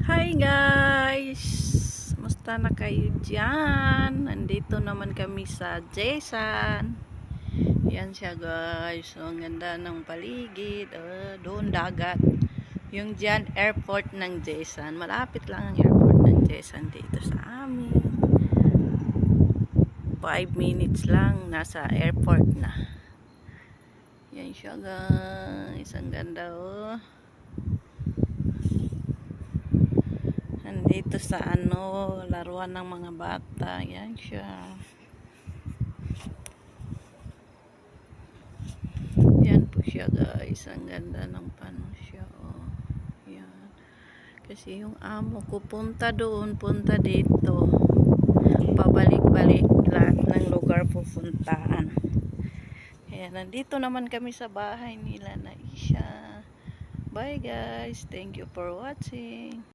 Hi guys! Musta na kayo dyan? Nandito naman kami sa Jesan. Yan siya guys. So, ang ganda ng paligid. Doon dagat. Yung dyan airport ng Jesan. Malapit lang ang airport ng Jesan dito sa amin. 5 minutes lang. Nasa airport na. Yan siya guys. Ang ganda oh. Nandito sa laruan ng mga bata. Yan siya. Yan po siya guys. Ang ganda ng siya. Oh. Yan. Kasi yung amo ko punta doon, punta dito. Pabalik-balik lahat ng lugar pupuntaan. Kaya nandito naman kami sa bahay nila na Isha. Bye guys. Thank you for watching.